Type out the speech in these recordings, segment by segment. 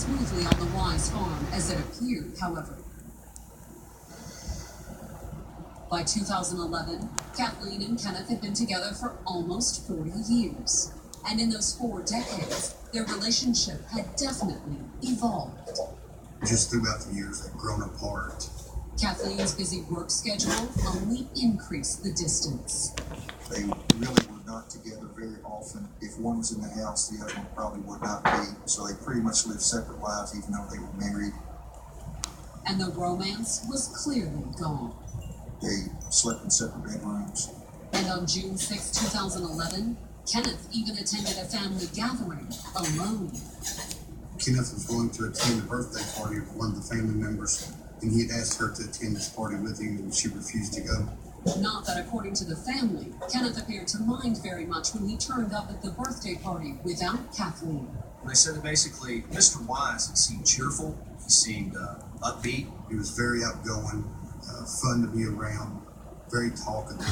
smoothly on the Wise farm as it appeared, however. By 2011, Kathleen and Kenneth had been together for almost 40 years. And in those 4 decades, their relationship had definitely evolved. Just throughout the years, they've grown apart. Kathleen's busy work schedule only increased the distance. They really were not together very often. If one was in the house, the other one probably would not be. So they pretty much lived separate lives, even though they were married. And the romance was clearly gone. They slept in separate bedrooms. And on June 6, 2011, Kenneth even attended a family gathering alone. Kenneth was going to attend the birthday party of one of the family members, and he had asked her to attend this party with him, and she refused to go. Not that, according to the family, Kenneth appeared to mind very much when he turned up at the birthday party without Kathleen. They said that basically Mr. Wise seemed cheerful, he seemed upbeat. He was very outgoing, fun to be around, very talkative.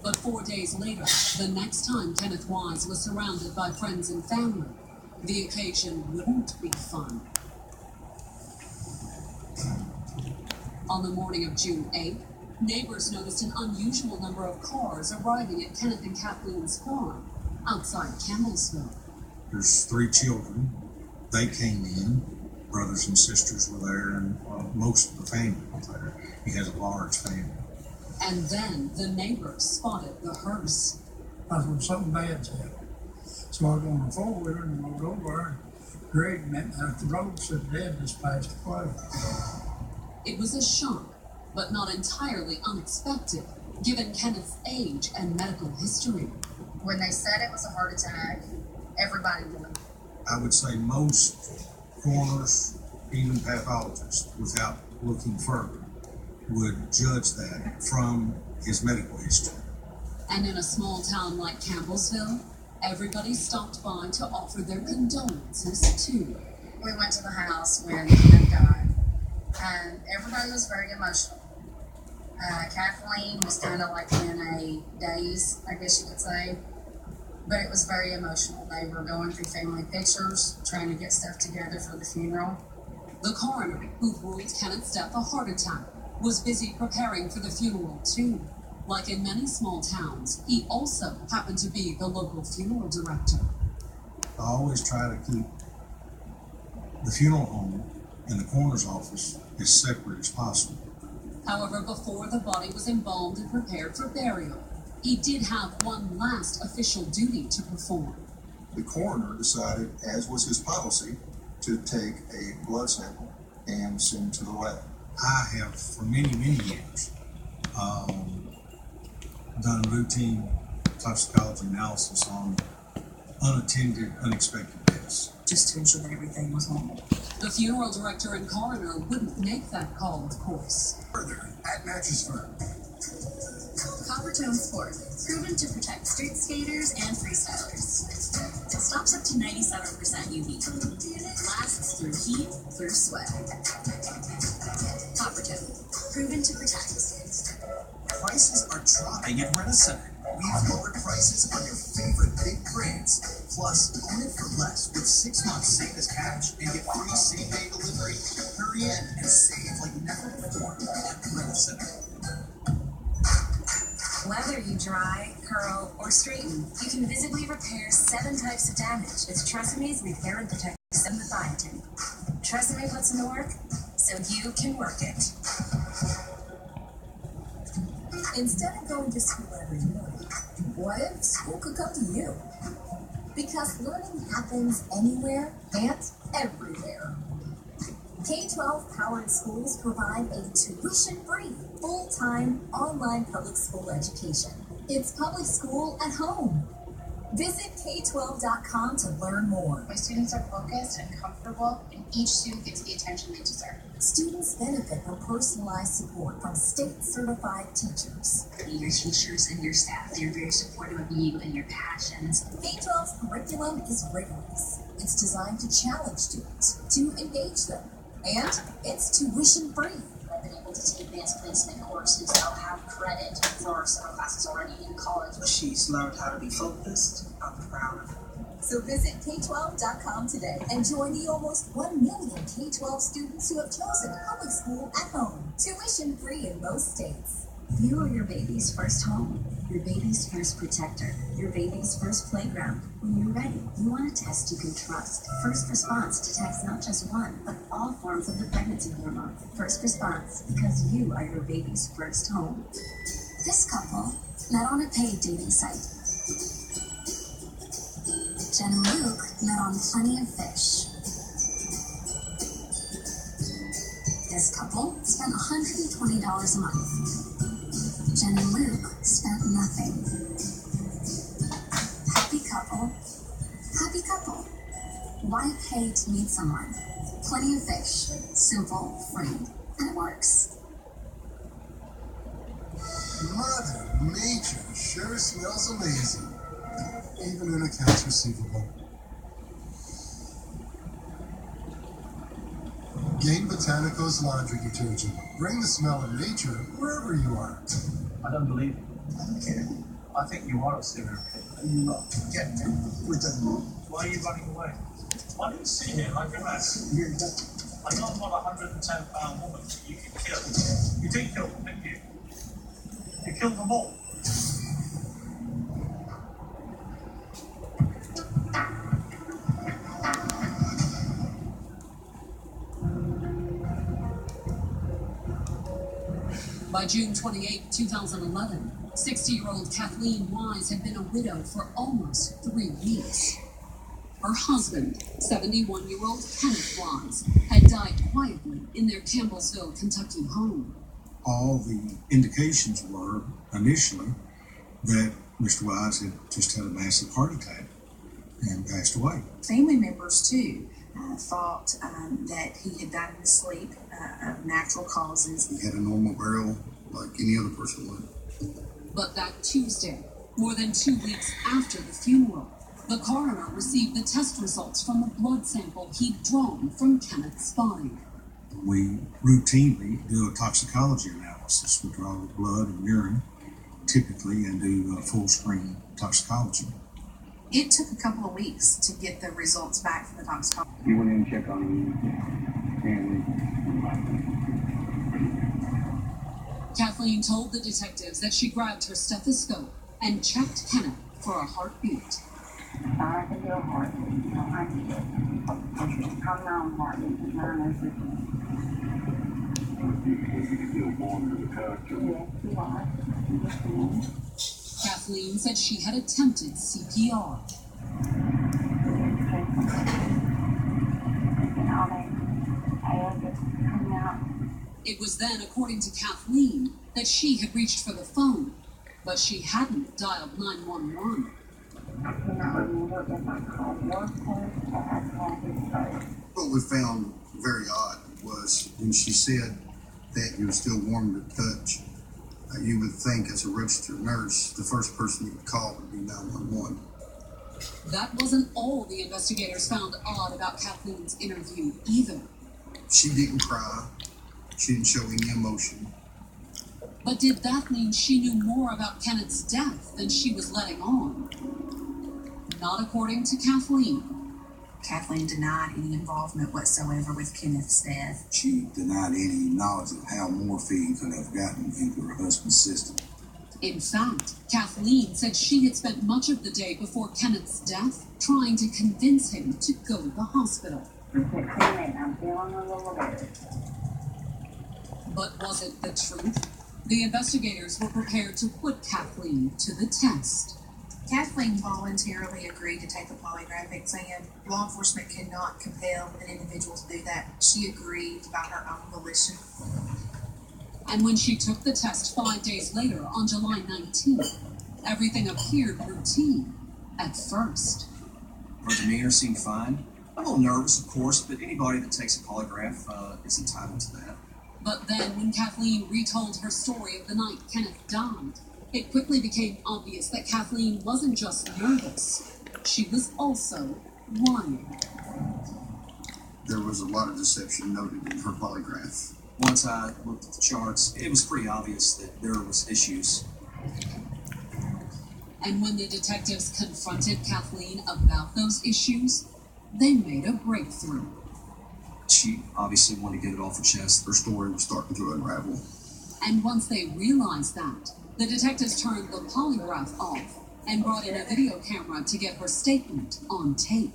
But 4 days later, the next time Kenneth Wise was surrounded by friends and family, the occasion wouldn't be fun. On the morning of June 8th, neighbors noticed an unusual number of cars arriving at Kenneth and Kathleen's farm outside Campbellsville. There's 3 children. They came in. Brothers and sisters were there, and most of the family was there. He has a large family. And then the neighbors spotted the hearse. That's when something bad's happened. So I was on a four-wheeler and I was over there. Greg met me at the road, said Dad just passed away. It was a shock, but not entirely unexpected, given Kenneth's age and medical history. When they said it was a heart attack, everybody knew. I would say most coroners, even pathologists, without looking further, would judge that from his medical history. And in a small town like Campbellsville, everybody stopped by to offer their condolences too. We went to the house when Kenneth died, and everybody was very emotional. Kathleen was kind of like in a daze, I guess you could say, but it was very emotional. They were going through family pictures, trying to get stuff together for the funeral. The coroner, who ruled Kenneth's death a heart attack, was busy preparing for the funeral too. Like in many small towns, he also happened to be the local funeral director. I always try to keep the funeral home and the coroner's office as separate as possible. However, before the body was embalmed and prepared for burial, he did have one last official duty to perform. The coroner decided, as was his policy, to take a blood sample and send it to the lab. I have, for many, many years, done routine toxicology analysis on unattended, unexpected deaths. Just to ensure that everything was normal. The funeral director and coroner wouldn't make that call, of course. Further, at Mattress Firm. Coppertone Sport, proven to protect street skaters and freestylers. It stops up to 97% UV. Lasts through heat, through sweat. Coppertone, proven to protect. Prices are dropping at Rent-A-Center. We've lowered prices on your favorite big brands. Plus, own it for less with 6 months save as cash and get free same-day delivery. Hurry in and save like never before at Rent-A-Center. Whether you dry, curl, or straighten, you can visibly repair 7 types of damage with Treseme's Repair and Protect 7 biotin. Tresemme puts in the work, so you can work it. Instead of going to school every morning, what if school could come to you? Because learning happens anywhere and everywhere. K-12 powered schools provide a tuition-free, full-time online public school education. It's public school at home. Visit K12.com to learn more. My students are focused and comfortable, and each student gets the attention they deserve. Students benefit from personalized support from state-certified teachers. Your teachers and your staff, they're very supportive of you and your passions. K-12's curriculum is rigorous. It's designed to challenge students, to engage them, and it's tuition-free. I've been able to take advanced placement courses that will have credit for several classes already in college. She's learned how to be focused. I'm proud of her. So visit K12.com today and join the almost 1 million K-12 students who have chosen public school at home. Tuition free in most states. You are your baby's first home, your baby's first protector, your baby's first playground. When you're ready, you want a test you can trust. First Response detects not just one, but all forms of the pregnancy hormone. First Response, because you are your baby's first home. This couple met on a paid dating site. Jen and Luke met on Plenty of Fish. This couple spent $120 a month. Jen and Luke spent nothing. Happy couple. Happy couple. Why pay to meet someone? Plenty of Fish. Simple, free, and it works. Mother Nature sure smells amazing, even in accounts receivable. Gain Botanicals laundry detergent. Bring the smell of nature wherever you are. I don't believe it. I'm kidding. I think you are a serial killer. And you're not. Get we're done. Why are you running away? Why do you sit here like a mess? I know I'm not a 110-pound woman that you can kill. You did kill them, didn't you? You killed them all. By June 28, 2011, 60-year-old Kathleen Wise had been a widow for almost 3 weeks. Her husband, 71-year-old Kenneth Wise, had died quietly in their Campbellsville, Kentucky home. All the indications were initially that Mr. Wise had just had a massive heart attack and passed away. Family members, too, thought that he had died in his sleep of natural causes. He had a normal burial like any other person would. But that Tuesday, more than 2 weeks after the funeral, the coroner received the test results from a blood sample he'd drawn from Kenneth's body. We routinely do a toxicology analysis. We draw the blood and urine, typically, and do a full screen toxicology. It took a couple of weeks to get the results back from the toxicology. You went in and checked on him, Kathleen told the detectives that she grabbed her stethoscope and checked Kenneth for a heartbeat. I can do a heartbeat. No, I can do it. I'm not on heartbeat. Mine is Kathleen said she had attempted CPR. It was then, according to Kathleen, that she had reached for the phone, but she hadn't dialed 911. What we found very odd was when she said that he was still warm to touch, you would think as a registered nurse, the first person you would call would be 911. That wasn't all the investigators found odd about Kathleen's interview either. She didn't cry. She didn't show any emotion. But did that mean she knew more about Kenneth's death than she was letting on? Not according to Kathleen. Kathleen denied any involvement whatsoever with Kenneth's death. She denied any knowledge of how morphine could have gotten into her husband's system. In fact, Kathleen said she had spent much of the day before Kenneth's death trying to convince him to go to the hospital. I'm feeling a little better. But was it the truth? The investigators were prepared to put Kathleen to the test. Kathleen voluntarily agreed to take the polygraph exam. Law enforcement cannot compel an individual to do that. She agreed by her own volition. And when she took the test 5 days later, on July 19th, everything appeared routine at first. Her demeanor seemed fine. A little nervous, of course, but anybody that takes a polygraph is entitled to that. But then when Kathleen retold her story of the night Kenneth died, it quickly became obvious that Kathleen wasn't just nervous. She was also lying. There was a lot of deception noted in her polygraph. Once I looked at the charts, it was pretty obvious that there was issues. And when the detectives confronted Kathleen about those issues, they made a breakthrough. She obviously wanted to get it off her chest. Her story was starting to unravel. And once they realized that, the detectives turned the polygraph off and brought in a video camera to get her statement on tape.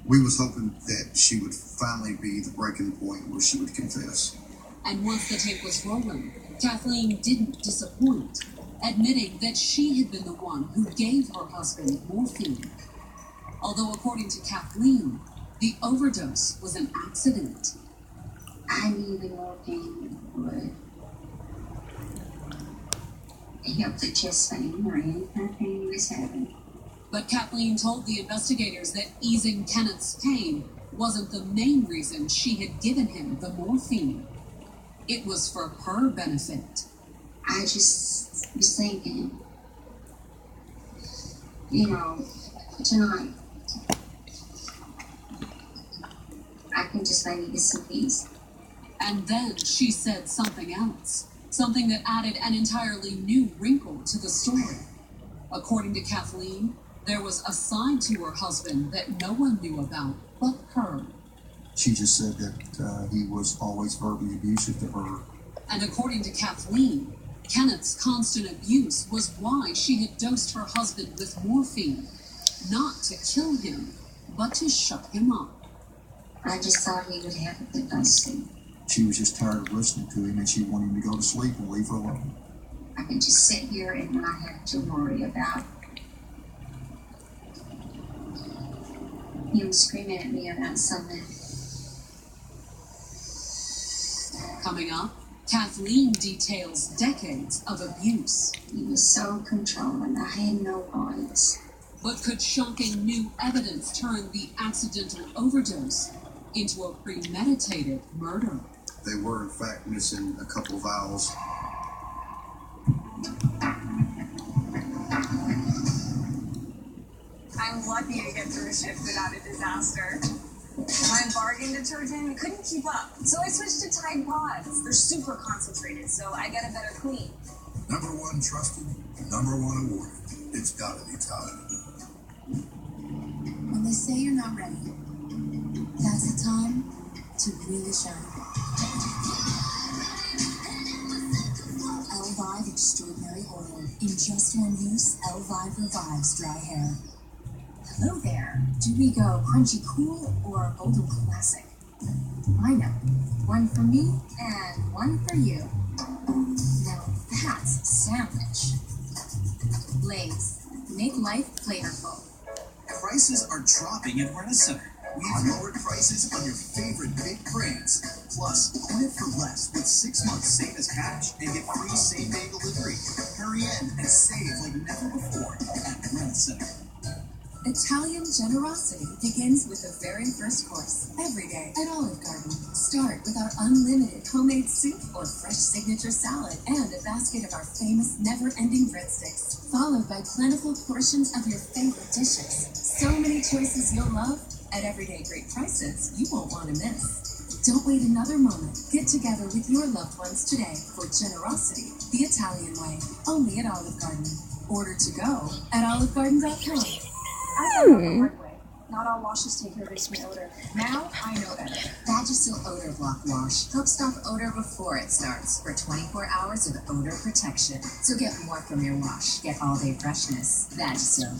We was hoping that she would finally be the breaking point where she would confess. And once the tape was rolling, Kathleen didn't disappoint, admitting that she had been the one who gave her husband morphine. Although according to Kathleen, the overdose was an accident. I knew the morphine would help the chest pain or any kind of pain he was having. But Kathleen told the investigators that easing Kenneth's pain wasn't the main reason she had given him the morphine. It was for her benefit. I just was thinking, you know, tonight, I can just maybe get some peace. And then she said something else, something that added an entirely new wrinkle to the story. According to Kathleen, there was a side to her husband that no one knew about but her. She just said that he was always verbally abusive to her. And according to Kathleen, Kenneth's constant abuse was why she had dosed her husband with morphine, not to kill him, but to shut him up. I just thought he would have a good night's sleep. She was just tired of listening to him, and she wanted him to go to sleep and leave her alone. I could just sit here and not have to worry about him screaming at me about something. Coming up, Kathleen details decades of abuse. He was so controlling, I had no rights. But could shocking new evidence turn the accidental overdose into a premeditated murder? They were, in fact, missing a couple of vials. I'm lucky to get through a shift without a disaster. My bargain detergent couldn't keep up, so I switched to Tide Pods. They're super concentrated, so I get a better clean. #1 trusted, #1 awarded. It's gotta be Tide. When they say you're not ready, that's the time to really shine. L5 Extraordinary Oil. In just one use, L5 revives dry hair. Hello there. Do we go crunchy cool or golden classic? I know. One for me and one for you. Now that's a sandwich. Lay's. Make life flavorful. Prices are dropping at Rent-A-Center. We've lowered prices on your favorite big brands. Plus, own it for less with 6 months same as cash and get free same-day delivery. Hurry in and save like never before at Rent-A-Center. Italian generosity begins with the very first course every day at Olive Garden. Start with our unlimited homemade soup or fresh signature salad and a basket of our famous never-ending breadsticks, followed by plentiful portions of your favorite dishes. So many choices you'll love at everyday great prices you won't want to miss. Don't wait another moment. Get together with your loved ones today for generosity the Italian way, only at Olive Garden. Order to go at olivegarden.com. I found out the hard way. Not all washes take care of basement odor. Now I know better. Vagisil Odor Block Wash helps stop odor before it starts for 24 hours of odor protection. So get more from your wash. Get all-day freshness. Vagisil.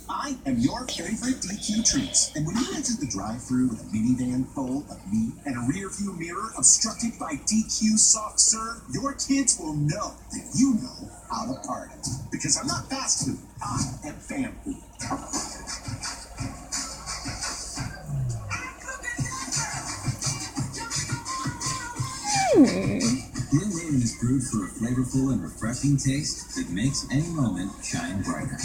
I am your favorite DQ treats. And when you enter the drive-thru with a minivan full of meat and a rear-view mirror obstructed by DQ soft serve, your kids will know that you know how to party. Because I'm not fast food, I am fam food. Blue Moon is brewed for a flavorful and refreshing taste that makes any moment shine brighter.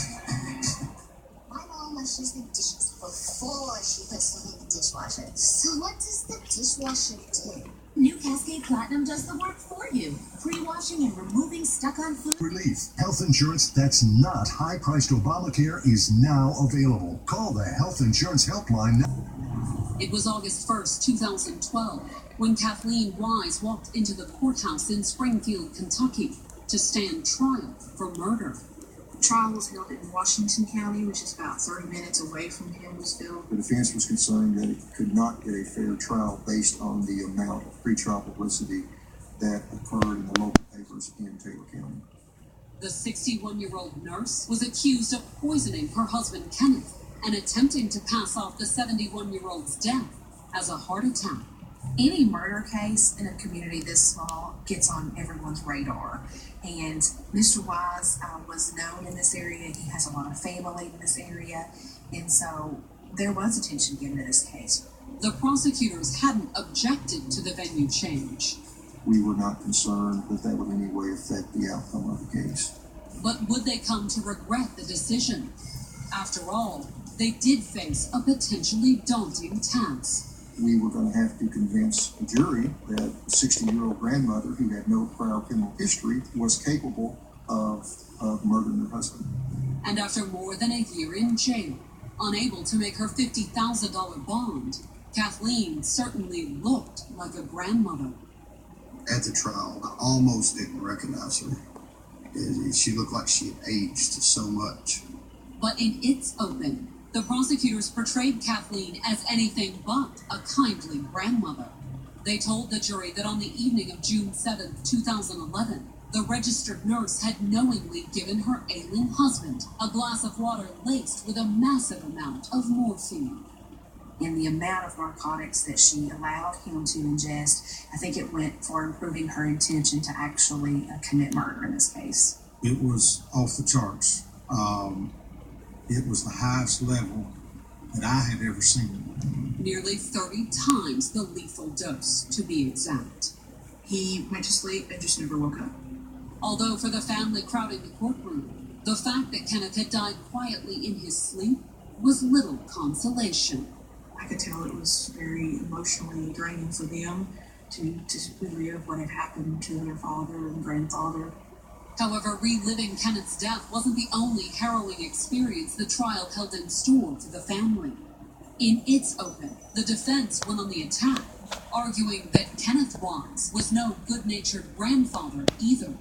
My mom washes the dishes before she puts them in the dishwasher. So what does the dishwasher do? New Cascade Platinum does the work for you. Pre-washing and removing stuck-on food. Relief. Health insurance that's not high-priced Obamacare is now available. Call the Health Insurance Helpline now. It was August 1st, 2012, when Kathleen Wise walked into the courthouse in Springfield, Kentucky, to stand trial for murder. trial was held in Washington County, which is about 30 minutes away from Campbellsville. The defense was concerned that it could not get a fair trial based on the amount of pretrial publicity that occurred in the local papers in Taylor County. The 61-year-old nurse was accused of poisoning her husband Kenneth and attempting to pass off the 71-year-old's death as a heart attack. Any murder case in a community this small gets on everyone's radar. And Mr. Wise was known in this area. He has a lot of family in this area. And so there was attention given to this case. The prosecutors hadn't objected to the venue change. We were not concerned that that would in any way affect the outcome of the case. But would they come to regret the decision? After all, they did face a potentially daunting task. We were going to have to convince the jury that a 60-year-old grandmother who had no prior criminal history was capable of murdering her husband. And after more than a year in jail, unable to make her $50,000 bond, Kathleen certainly looked like a grandmother. At the trial, I almost didn't recognize her. She looked like she had aged so much. But in It's Open, the prosecutors portrayed Kathleen as anything but a kindly grandmother. They told the jury that on the evening of June 7, 2011, the registered nurse had knowingly given her ailing husband a glass of water laced with a massive amount of morphine. And the amount of narcotics that she allowed him to ingest, I think it went for improving her intention to actually commit murder in this case. It was off the charts. It was the highest level that I had ever seen. Nearly 30 times the lethal dose, to be exact. He went to sleep and just never woke up. Although for the family crowding the courtroom, the fact that Kenneth had died quietly in his sleep was little consolation. I could tell it was very emotionally draining for them to relive what had happened to their father and grandfather. However, reliving Kenneth's death wasn't the only harrowing experience the trial held in store for the family. In It's Open, the defense went on the attack, arguing that Kenneth Wise was no good-natured grandfather either.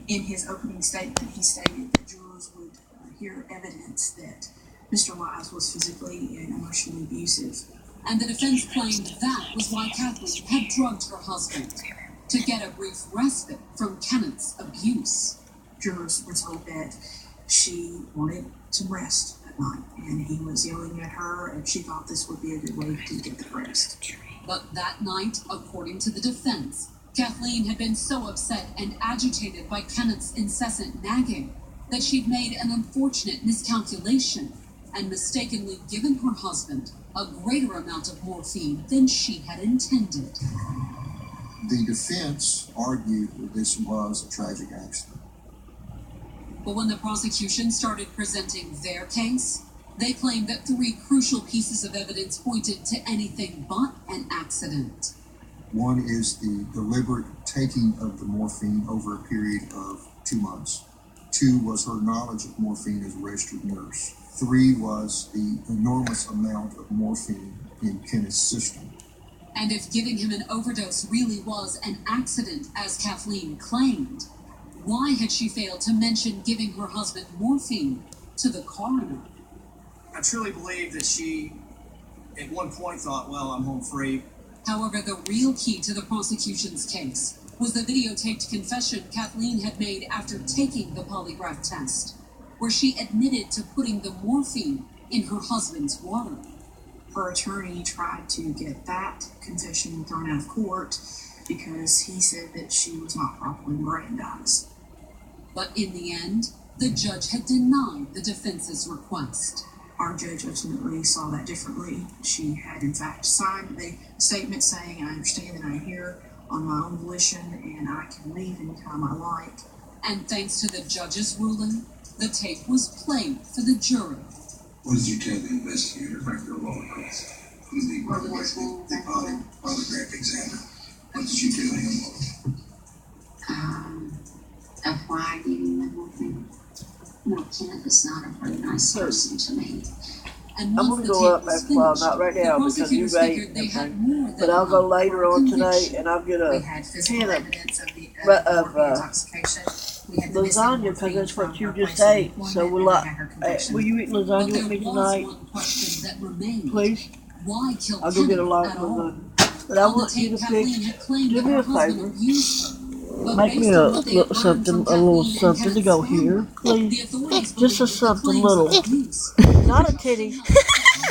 In his opening statement, he stated that jurors would hear evidence that Mr. Wise was physically and emotionally abusive. And the defense claimed that was why Kathleen had drugged her husband, to get a brief respite from Kenneth's abuse. Jurors were told that she wanted some rest at night, and he was yelling at her, and she thought this would be a good way to get the rest. But that night, according to the defense, Kathleen had been so upset and agitated by Kenneth's incessant nagging that she'd made an unfortunate miscalculation and mistakenly given her husband a greater amount of morphine than she had intended. The defense argued that this was a tragic accident. But when the prosecution started presenting their case, they claimed that 3 crucial pieces of evidence pointed to anything but an accident. One is the deliberate taking of the morphine over a period of 2 months. 2 was her knowledge of morphine as a registered nurse. 3 was the enormous amount of morphine in Kenneth's system. And if giving him an overdose really was an accident, as Kathleen claimed, why had she failed to mention giving her husband morphine to the coroner? I truly believe that she, at one point, thought, well, I'm home free. However, the real key to the prosecution's case was the videotaped confession Kathleen had made after taking the polygraph test, where she admitted to putting the morphine in her husband's water. Her attorney tried to get that confession thrown out of court because he said that she was not properly Mirandized. But in the end, the judge had denied the defense's request. Our judge ultimately saw that differently. She had, in fact, signed a statement saying, I understand that I'm here on my own volition and I can leave anytime I like. And thanks to the judge's ruling, the tape was played for the jury. What did you tell the investigator about your roll request? Who's the polygraph examiner? What did you tell him? Of why I gave him the morphine. No, Kenneth is not a very nice person to me. And I'm going to go up after a while, not right now because you ate, but I'll go later on tonight and I'll get a can of lasagna because that's what you just ate. So will you eat lasagna with me tonight? Please? Why kill I'll go get a Kenneth lot of at all? lasagna. But I want you to fix. Do me a favor. Make me a little something to go here, please. Just a something little, not a titty.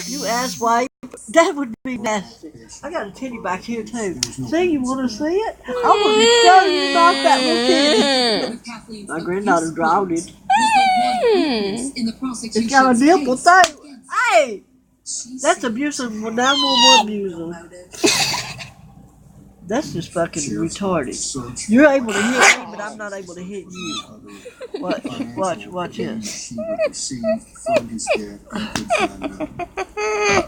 You asswipe. That would be nasty. I got a titty back here too. See, you want to see it? I want to show you about that little titty. My granddaughter drawed it. It's got a nipple too. Hey, that's abusive. 911 music. That's just fucking retarded. You're able to hit me, but I'm not able to hit you. Watch this.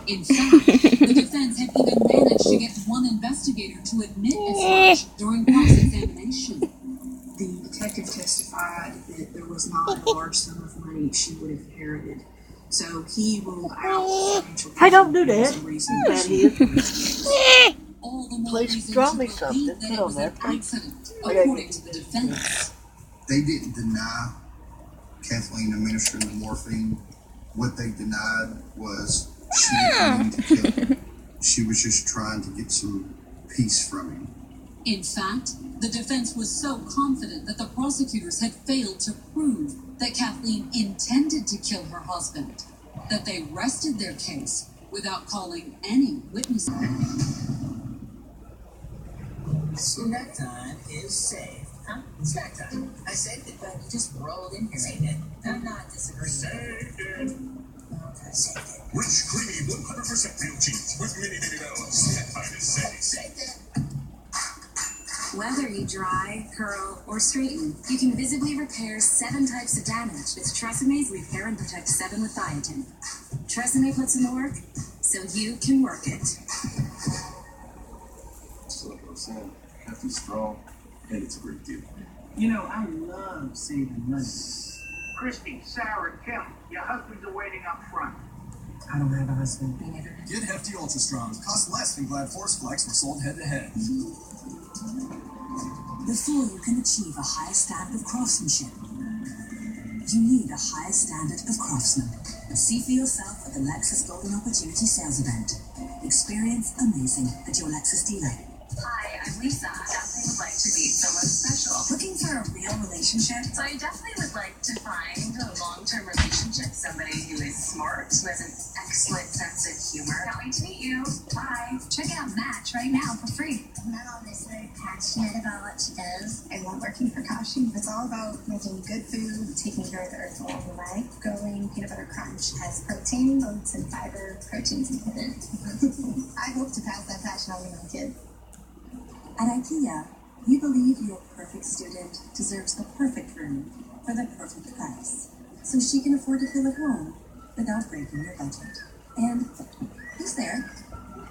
In fact, the defense had even managed to get one investigator to admit as much during cross-examination. The detective testified that there was not a large sum of money she would have inherited. So he ruled out financial. Hey, don't do that. Please draw me something. Put on there, please. According to the defense. They didn't deny Kathleen administering the morphine. What they denied was she didn't mean to kill him. She was just trying to get some peace from him. In fact, the defense was so confident that the prosecutors had failed to prove that Kathleen intended to kill her husband that they rested their case without calling any witnesses. Snack time is saved. Huh? Snack time. I saved it, but you just rolled in here. Saved it. I'm not disagreeing. Saved it. Okay, saved it. Rich, creamy, 100% real cheese with many bells. Snack time is saved. Saved it. Whether you dry, curl, or straighten, you can visibly repair 7 types of damage with Treseme's Repair and Protect 7 with biotin. Tresemme puts in the work, so you can work it. So like I was saying, hefty, strong, and it's a great deal. You know, I love saving money. Christy, Sarah, Kim, your husbands are waiting up front. I don't have a husband. Get Hefty Ultra Strongs. Cost less than Glad Force Flex were sold head to head. Before you can achieve a high standard of craftsmanship, you need a higher standard of craftsman. See for yourself at the Lexus Golden Opportunity Sales Event. Experience amazing at your Lexus dealer. Hi, I'm Lisa. Definitely would like to meet someone special. Looking for a real relationship? So I definitely would like to find a long-term relationship. Somebody who is smart, who has an excellent sense of humor. Can't wait to meet you. Bye. Check out Match right now for free. Mel is very passionate about what she does. I love working for Kashi. It's all about making good food, taking care of the earth along the way. Growing peanut butter crunch has protein, oats, and fiber. Protein's important. I hope to pass that passion on to my kids. At IKEA, we believe your perfect student deserves the perfect room for the perfect price, so she can afford to feel at home without breaking your budget. And who's there?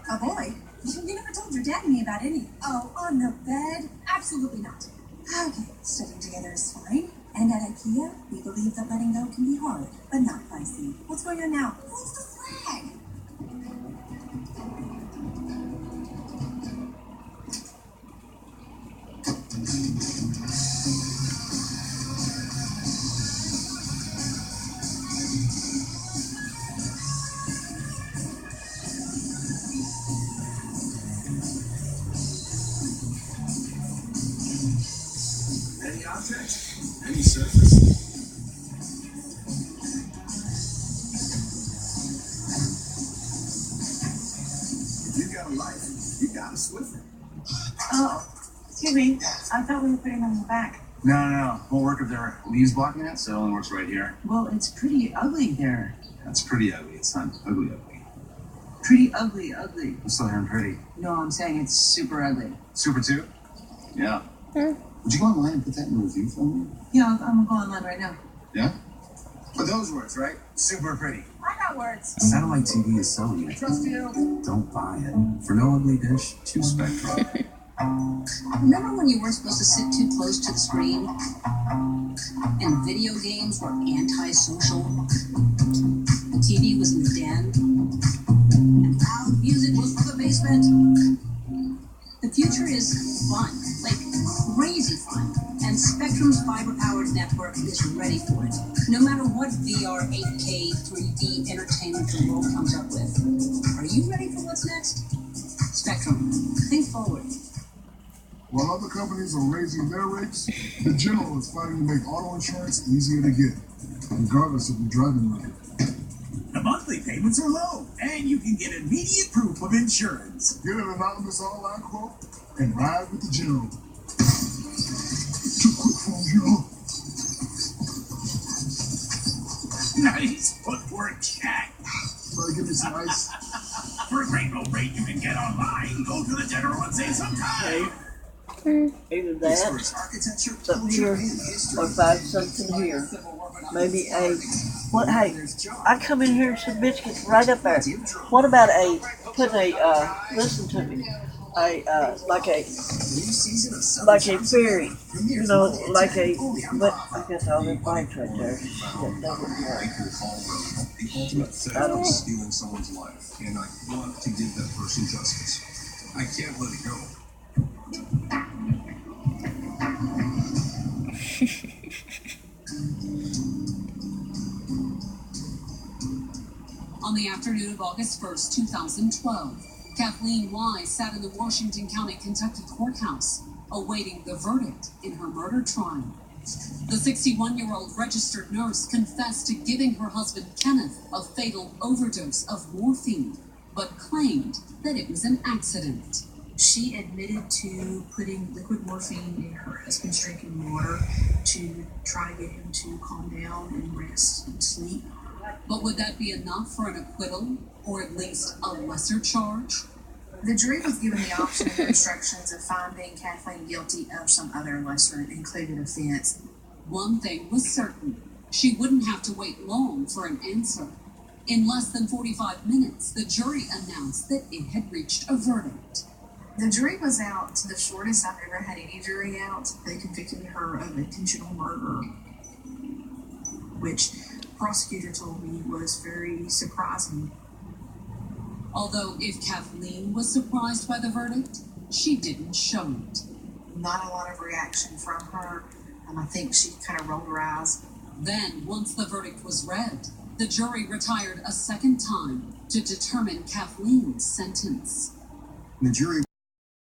A boy? You never told your dad and me about any. Oh, on the bed? Absolutely not. Okay, studying together is fine. And at IKEA, we believe that letting go can be hard, but not pricey. What's going on now? What's the flag? Any object, any surface. If you got a life, you got a Swiffer. Oh, excuse me. I thought we were putting them in the back. No. Won't work if there are leaves blocking it, so it only works right here. Well, it's pretty ugly there. That's pretty ugly. It's not ugly. Pretty ugly. I'm still hearing pretty. No, I'm saying it's super ugly. Super 2? Yeah. Would you go online and put that in a review for me? Yeah, I'm going to go online right now. Yeah? But those words, right? Super pretty. I got words. Satellite TV is selling it. Trust you. Don't buy it. For no ugly dish, choose Spectrum. Remember when you weren't supposed to sit too close to the screen? And video games were antisocial? The TV was in the den? And loud music was for the basement? The future is fun, like crazy fun, and Spectrum's fiber-powered network is ready for it. No matter what VR, 8K, 3D entertainment the world comes up with. Are you ready for what's next? Spectrum, think forward. While other companies are raising their rates, the General is fighting to make auto insurance easier to get, regardless of your driving record. The monthly payments are low, and you can get immediate proof of insurance. Get an anonymous online quote and ride with the General. Too quick for him, General. Nice footwork, Jack. Better give me some ice. For a great low rate you can get online, go to the General and save some time. Either that, something here, or find something here. Maybe a, what, hey, I come in here and some biscuits right up there. What about putting listen to me, like a ferry, you know, but I guess all them bikes right there. That wouldn't work. I don't know. Stealing someone's life, and I want to give that person justice. I can't let it go. On the afternoon of August 1st, 2012, Kathleen Wise sat in the Washington County, Kentucky courthouse, awaiting the verdict in her murder trial. The 61-year-old registered nurse confessed to giving her husband Kenneth a fatal overdose of morphine, but claimed that it was an accident. She admitted to putting liquid morphine in her husband's drinking water to try to get him to calm down and rest and sleep. But would that be enough for an acquittal, or at least a lesser charge? The jury was given the option of instructions of finding Kathleen guilty of some other lesser included offense. One thing was certain: she wouldn't have to wait long for an answer. In less than 45 minutes, the jury announced that it had reached a verdict. The jury was out the shortest I've ever had any jury out. They convicted her of intentional murder, which prosecutor told me was very surprising. Although if Kathleen was surprised by the verdict, she didn't show it. Not a lot of reaction from her, and I think she kind of rolled her eyes. Then, once the verdict was read, the jury retired a second time to determine Kathleen's sentence. The jury